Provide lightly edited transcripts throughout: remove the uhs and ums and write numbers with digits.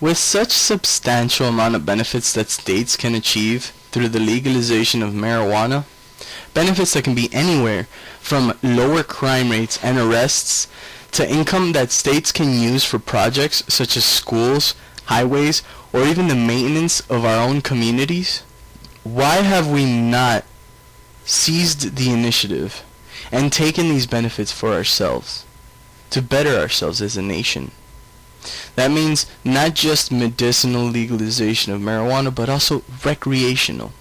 With such substantial amount of benefits that states can achieve through the legalization of marijuana, benefits that can be anywhere from lower crime rates and arrests to income that states can use for projects such as schools, highways, or even the maintenance of our own communities, why have we not seized the initiative and taken these benefits for ourselves, to better ourselves as a nation? That means not just medicinal legalization of marijuana, but also recreational.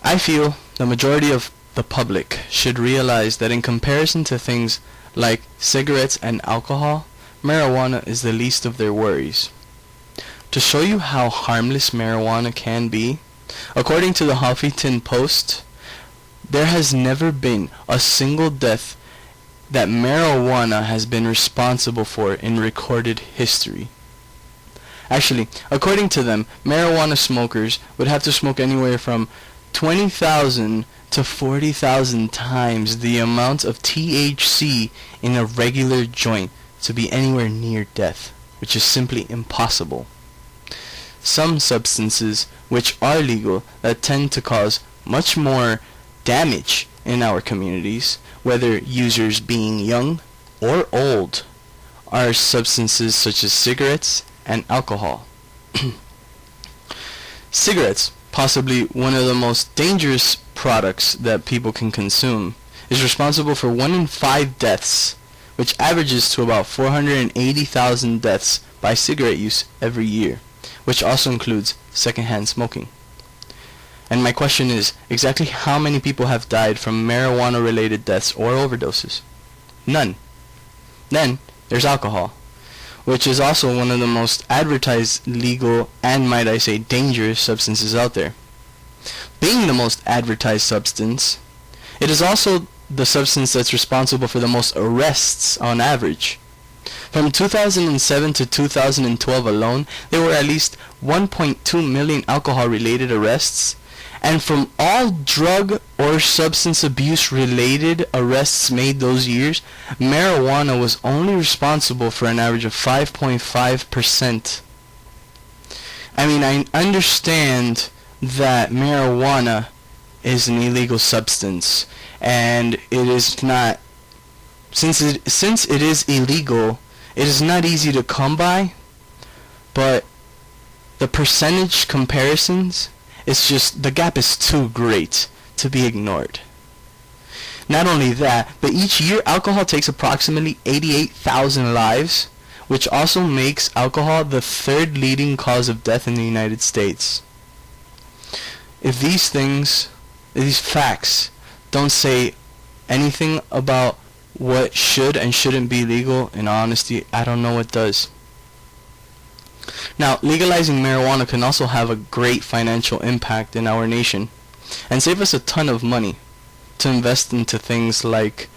I feel the majority of the public should realize that in comparison to things like cigarettes and alcohol, marijuana is the least of their worries. To show you how harmless marijuana can be, according to the Huffington Post, there has never been a single death that marijuana has been responsible for in recorded history. Actually, according to them, marijuana smokers would have to smoke anywhere from 20,000 to 40,000 times the amount of THC in a regular joint to be anywhere near death, which is simply impossible. Some substances which are legal that tend to cause much more damage in our communities, whether users being young or old, are substances such as cigarettes and alcohol. Cigarettes, possibly one of the most dangerous products that people can consume, is responsible for 1 in 5 deaths, which averages to about 480,000 deaths by cigarette use every year, which also includes secondhand smoking. And my question is, exactly how many people have died from marijuana-related deaths or overdoses? None. Then, there's alcohol, which is also one of the most advertised legal and, might I say, dangerous substances out there. Being the most advertised substance, it is also the substance that's responsible for the most arrests on average. From 2007 to 2012 alone, there were at least 1.2 million alcohol-related arrests, and from all drug or substance abuse related arrests made those years, marijuana was only responsible for an average of 5.5%. I mean, I understand that marijuana is an illegal substance, and it is not, since it is illegal, it is not easy to come by, but the percentage comparisons, it's just, the gap is too great to be ignored. Not only that, but each year alcohol takes approximately 88,000 lives, which also makes alcohol the 3rd leading cause of death in the United States. If these facts don't say anything about what should and shouldn't be legal, in all honesty, I don't know what does. Now, legalizing marijuana can also have a great financial impact in our nation and save us a ton of money to invest into things like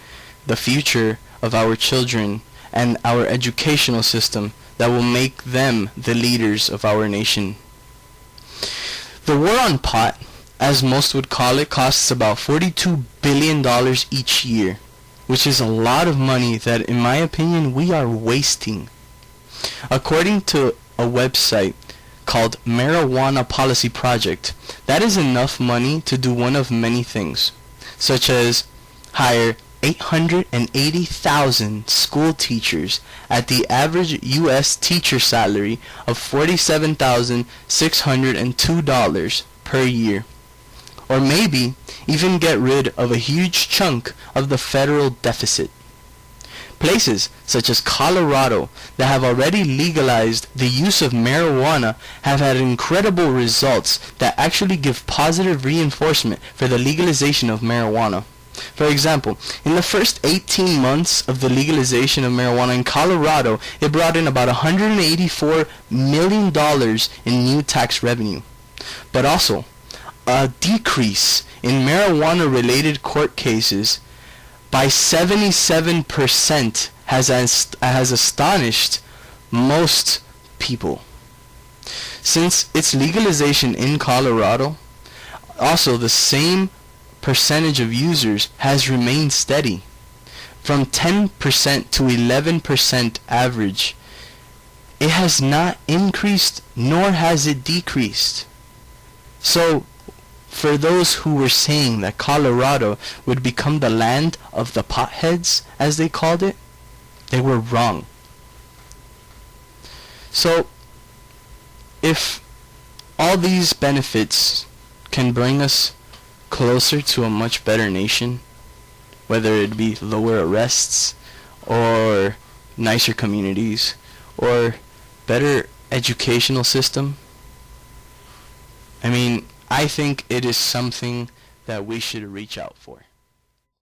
the future of our children and our educational system that will make them the leaders of our nation. The war on pot, as most would call it, costs about $42 billion each year, which is a lot of money that, in my opinion, we are wasting. According to a website called Marijuana Policy Project, that is enough money to do one of many things, such as hire 880,000 school teachers at the average U.S. teacher salary of $47,602 per year, or maybe even get rid of a huge chunk of the federal deficit. Places such as Colorado that have already legalized the use of marijuana have had incredible results that actually give positive reinforcement for the legalization of marijuana. For example, in the first 18 months of the legalization of marijuana in Colorado, it brought in about $184 million in new tax revenue. But also, a decrease in marijuana-related court cases by 77% has astonished most people. Since its legalization in Colorado, also the same percentage of users has remained steady, from 10% to 11% average It has not increased, nor has it decreased. So, for those who were saying that Colorado would become the land of the potheads, as they called it, they were wrong. So, if all these benefits can bring us closer to a much better nation, whether it be lower arrests, or nicer communities, or better educational system, I mean, I think it is something that we should reach out for.